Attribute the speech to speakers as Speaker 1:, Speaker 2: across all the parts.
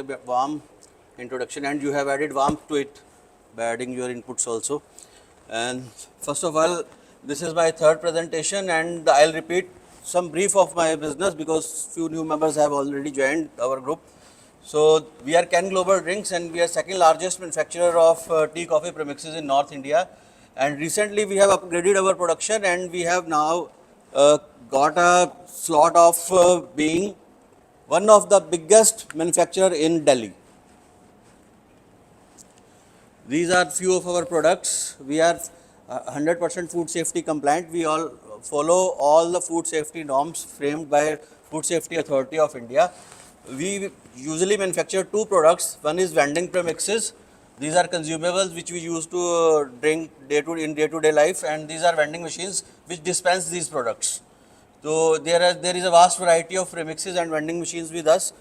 Speaker 1: warm introduction, and you have added warmth to it by adding your inputs also. And first of all, this is my third presentation, and I'll repeat some brief of my business because few new members have already joined our group. So we are Ken Global Drinks, and we are second largest manufacturer of tea coffee premixes in North India. And recently we have upgraded our production, and we have now got a slot of being one of the biggest manufacturer in Delhi. These are few of our products. We are 100% food safety compliant. We all follow all the food safety norms framed by Food Safety Authority of India. We usually manufacture two products. One is vending premixes. These are consumables which we use to drink in day-to-day life, and these are vending machines which dispense these products. So there is a vast variety of premixes and vending machines with us.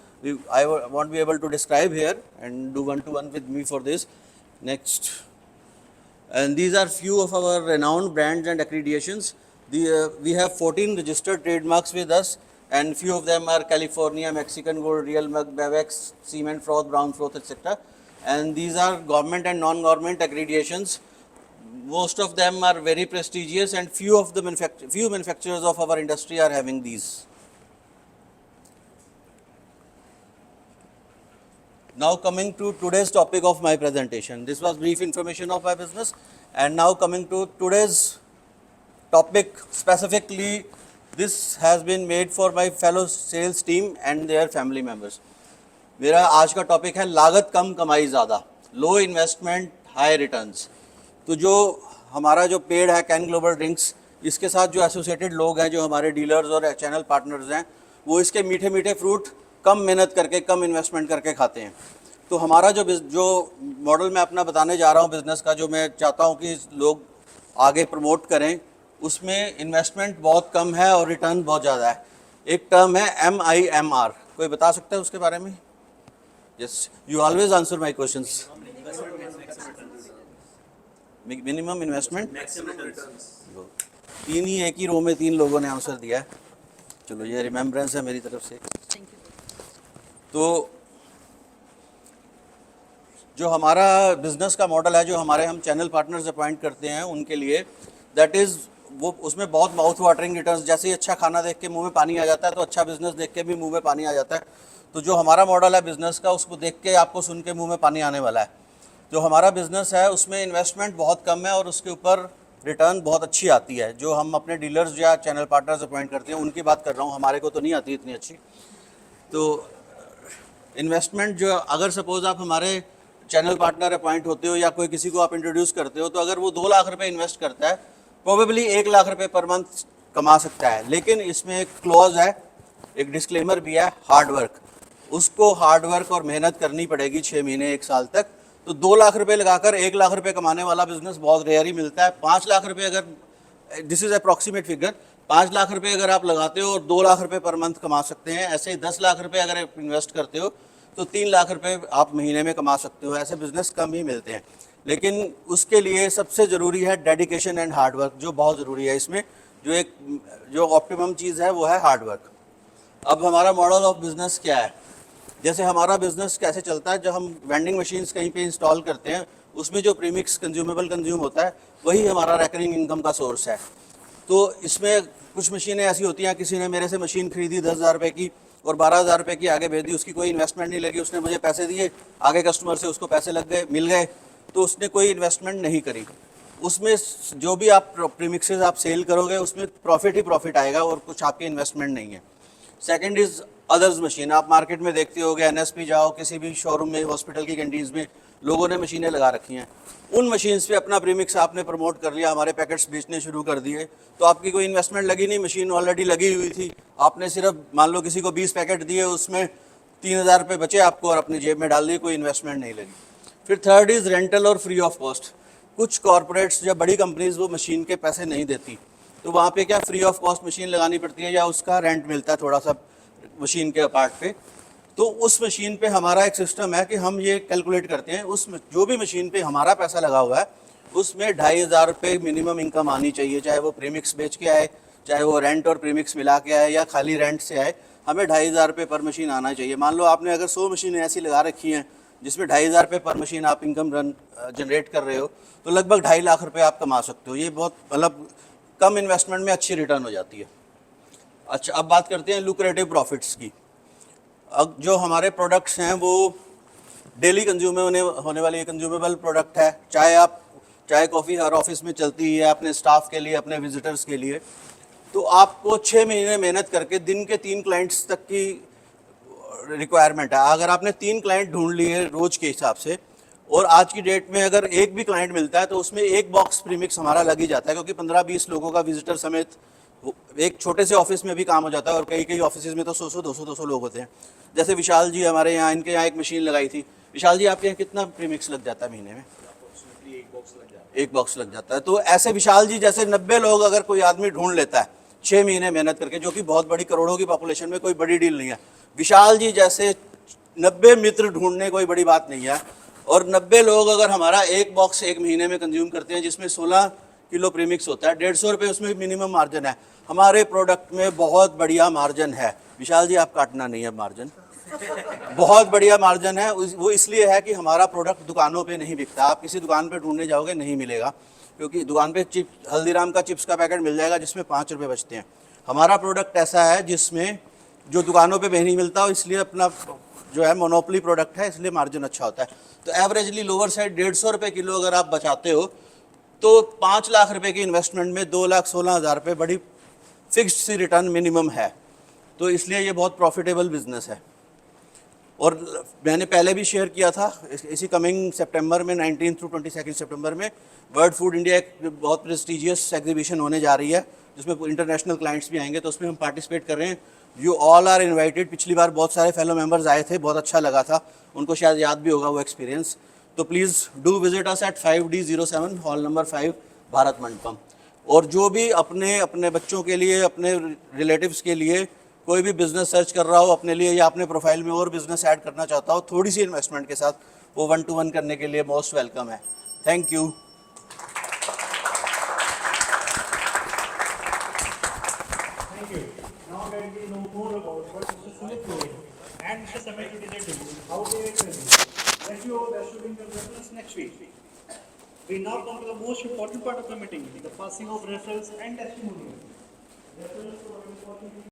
Speaker 1: I won't be able to describe here and do one-to-one with me for this. Next. And these are few of our renowned brands and accreditations. We have 14 registered trademarks with us, and few of them are California, Mexican Gold, Real Mug, Bevex, Cement Froth, Brown Froth, etc. And these are government and non-government accreditations. Most of them are very prestigious, and few manufacturers of our industry are having these. Now coming to today's topic of my presentation. This was brief information of my business, and now coming to today's topic specifically, this has been made for my fellow sales team and their family members. मेरा आज का topic है लागत कम कमाई ज़्यादा, लो investment high returns. तो जो हमारा जो पेड है कैन ग्लोबल ड्रिंक्स, इसके साथ जो एसोसिएटेड लोग हैं, जो हमारे डीलर्स और चैनल पार्टनर्स हैं, वो इसके मीठे मीठे फ्रूट कम मेहनत करके, कम इन्वेस्टमेंट करके खाते हैं. तो हमारा जो मॉडल मैं अपना बताने जा रहा हूँ बिज़नेस का, जो मैं चाहता हूँ कि लोग आगे प्रमोट करें, उसमें इन्वेस्टमेंट बहुत कम है और रिटर्न बहुत ज़्यादा है. एक टर्म है MIMR. कोई बता सकता है उसके बारे में? Yes, you always answer my questions. Minimum investment, तीन ही एक ही रो में तीन लोगों ने आंसर दिया है. चलो, ये रिमेम्बरेंस है मेरी तरफ से. तो जो हमारा बिजनेस का मॉडल है, जो हमारे हम चैनल पार्टनर्स अपॉइंट करते हैं उनके लिए, दैट इज़ वो उसमें बहुत माउथ वाटरिंग रिटर्न्स. जैसे ही अच्छा खाना देख के मुंह में पानी आ जाता है, तो अच्छा बिजनेस देख के भी मुंह में पानी आ जाता है. तो जो हमारा मॉडल है बिज़नेस का, उसको देख के आपको सुन के मुंह में पानी आने वाला है. जो हमारा बिज़नेस है उसमें इन्वेस्टमेंट बहुत कम है और उसके ऊपर रिटर्न बहुत अच्छी आती है. जो हम अपने डीलर्स या चैनल पार्टनर्स अपॉइंट करते हैं उनकी बात कर रहा हूँ, हमारे को तो नहीं आती इतनी अच्छी. तो इन्वेस्टमेंट जो, अगर सपोज़ आप हमारे चैनल पार्टनर अपॉइंट होते हो या कोई किसी को आप इंट्रोड्यूस करते हो, तो अगर वो 2 लाख रुपए इन्वेस्ट करता है, प्रोबेबली 1 लाख रुपए पर मंथ कमा सकता है. लेकिन इसमें एक क्लॉज है, एक डिस्क्लेमर भी है, हार्ड वर्क. उसको हार्ड वर्क और मेहनत करनी पड़ेगी 6 महीने 1 साल तक. तो 2 लाख रुपए लगाकर 1 लाख रुपए कमाने वाला बिजनेस बहुत रेयर ही मिलता है. 5 लाख रुपए अगर, this is approximate figure, 5 lakh रुपए अगर आप लगाते हो और 2 लाख रुपए पर मंथ कमा सकते हैं. ऐसे ही 10 लाख रुपए अगर आप इन्वेस्ट करते हो तो 3 लाख रुपए आप महीने में कमा सकते हो. ऐसे बिजनेस कम ही मिलते हैं, लेकिन उसके लिए सबसे ज़रूरी है डेडिकेशन एंड हार्ड वर्क, जो बहुत ज़रूरी है. इसमें जो ऑप्टिमम चीज़ है वो है हार्ड वर्क. अब हमारा मॉडल ऑफ बिज़नेस क्या है? जैसे हमारा बिज़नेस कैसे चलता है, जब हम वेंडिंग मशीन्स कहीं पे इंस्टॉल करते हैं, उसमें जो प्रीमिक्स कंज्यूमेबल कंज्यूम होता है, वही हमारा रेकरिंग इनकम का सोर्स है. तो इसमें कुछ मशीनें ऐसी होती हैं, किसी ने मेरे से मशीन खरीदी 10,000 रुपये की और 12,000 रुपये की आगे भेज दी, उसकी कोई इन्वेस्टमेंट नहीं लगी, उसने मुझे पैसे दिए, आगे कस्टमर से उसको पैसे लग गए, मिल गए, तो उसने कोई इन्वेस्टमेंट नहीं करी. उसमें जो भी आप प्रीमिक्सेस आप सेल करोगे, उसमें प्रॉफिट ही प्रॉफिट आएगा और कुछ आपकी इन्वेस्टमेंट नहीं है. Second is others machine. आप मार्केट में देखते होगे, NSP जाओ, किसी भी शोरूम में, हॉस्पिटल की कैंटीन्स में लोगों ने मशीनें लगा रखी हैं. उन मशीन्स पे अपना प्रीमिक्स आपने प्रमोट कर लिया, हमारे पैकेट्स बेचने शुरू कर दिए, तो आपकी कोई इन्वेस्टमेंट लगी नहीं, मशीन ऑलरेडी लगी हुई थी. आपने सिर्फ मान लो किसी को 20 पैकेट दिए, उसमें 3,000 रुपये बचे आपको और अपनी जेब में डाल दिए, कोई इन्वेस्टमेंट नहीं लगी. फिर थर्ड इज़ रेंटल और फ्री ऑफ कॉस्ट. कुछ कॉरपोरेट्स या बड़ी कंपनीज वो मशीन के पैसे नहीं देती, तो वहाँ पे क्या फ्री ऑफ कॉस्ट मशीन लगानी पड़ती है या उसका रेंट मिलता है थोड़ा सा मशीन के अपार्ट पे. तो उस मशीन पे हमारा एक सिस्टम है कि हम ये कैलकुलेट करते हैं, उस जो भी मशीन पे हमारा पैसा लगा हुआ है उसमें 2,500 रुपये मिनिमम इनकम आनी चाहिए, चाहे वो प्रीमिक्स बेच के आए, चाहे वो रेंट और प्रीमिक्स मिला के आए या खाली रेंट से आए. हमें 2,500 रुपये पर मशीन आना चाहिए। मान लो आपने अगर 100 मशीनें ऐसी लगा रखी हैं जिसमें 2,500 रुपये पर मशीन आप इनकम रन जनरेट कर रहे हो, तो लगभग 2.5 लाख रुपये आप कमा सकते हो। ये बहुत मतलब कम इन्वेस्टमेंट में अच्छी रिटर्न हो जाती है। अच्छा, अब बात करते हैं लुक्रेटिव प्रॉफिट्स की। अब जो हमारे प्रोडक्ट्स हैं वो डेली कंज्यूम होने वाली कंज्यूमेबल प्रोडक्ट है। चाय कॉफ़ी हर ऑफिस में चलती है, अपने स्टाफ के लिए, अपने विजिटर्स के लिए। तो आपको 6 महीने मेहनत करके दिन के 3 क्लाइंट्स तक की रिक्वायरमेंट है। अगर आपने 3 क्लाइंट ढूंढ लिए रोज के हिसाब से, और आज की डेट में अगर एक भी क्लाइंट मिलता है तो उसमें एक बॉक्स प्रीमिक्स हमारा लग ही जाता है, क्योंकि 15-20 लोगों का विजिटर समेत एक छोटे से ऑफिस में भी काम हो जाता है। और कई कई ऑफिस में तो 100-100, 200-200 लोग होते हैं। जैसे विशाल जी हमारे यहाँ, इनके यहाँ एक मशीन लगाई थी। विशाल जी, आपके यहाँ कितना प्रीमिक्स लग जाता है महीने में? एक बॉक्स लग जाता है। तो ऐसे विशाल जी जैसे 90 लोग अगर कोई आदमी ढूंढ लेता है 6 महीने मेहनत करके, जो कि बहुत बड़ी, करोड़ों की पॉपुलेशन में कोई बड़ी डील नहीं है। विशाल जी जैसे 90 मित्र ढूंढने कोई बड़ी बात नहीं है। और 90 लोग अगर हमारा एक बॉक्स एक महीने में कंज्यूम करते हैं जिसमें 16 किलो प्रीमिक्स होता है, 150 रुपये उसमें मिनिमम मार्जिन है। हमारे प्रोडक्ट में बहुत बढ़िया मार्जिन है। विशाल जी, आप काटना नहीं है मार्जिन, बहुत बढ़िया मार्जिन है। वो इसलिए है कि हमारा प्रोडक्ट दुकानों पे नहीं बिकता। आप किसी दुकान पे ढूंढने जाओगे नहीं मिलेगा, क्योंकि दुकान पे चिप्स, हल्दीराम का चिप्स का पैकेट मिल जाएगा जिसमें 5 रुपये बचते हैं। हमारा प्रोडक्ट ऐसा है जिसमें जो दुकानों पे नहीं मिलता, इसलिए अपना जो है मोनोपली प्रोडक्ट है, इसलिए मार्जिन अच्छा होता है। तो एवरेजली लोअर साइड 150 रुपये किलो अगर आप बचाते हो तो 5 लाख रुपए की इन्वेस्टमेंट में 2,16,000 रुपये बड़ी फिक्स्ड सी रिटर्न मिनिमम है। तो इसलिए ये बहुत प्रॉफिटेबल बिजनेस है। और मैंने पहले भी शेयर किया था, इसी कमिंग सितंबर में 19 टू 22 सितंबर में वर्ल्ड फूड इंडिया एक बहुत प्रेस्टिजियस एग्जीबिशन होने जा रही है, जिसमें इंटरनेशनल क्लाइंट्स भी आएंगे। तो उसमें हम पार्टिसिपेट कर रहे हैं। You all are invited. पिछली बार बहुत सारे फेलो मेंबर्स आए थे, बहुत अच्छा लगा था, उनको शायद याद भी होगा वो एक्सपीरियंस। तो please do visit us at 5D07 hall number 5 Bharat Mandapam. और जो भी अपने अपने बच्चों के लिए, अपने रिलेटिव्स के लिए कोई भी बिजनेस सर्च कर रहा हो अपने लिए, या अपने प्रोफाइल में और बिजनेस ऐड करना चाहता हो थोड़ी सी इन्वेस्टमेंट के साथ, वो 1-to-1 करने के लिए मोस्ट वेलकम है। Thank you.
Speaker 2: Thank you. Now that we know more about what Mr. Sumit doing and Mr. Samir today do, how they are training, let's see how they're shooting the reference next week. We now come to the most important part of the meeting, the passing of referrals and testimonials. Referrals are important.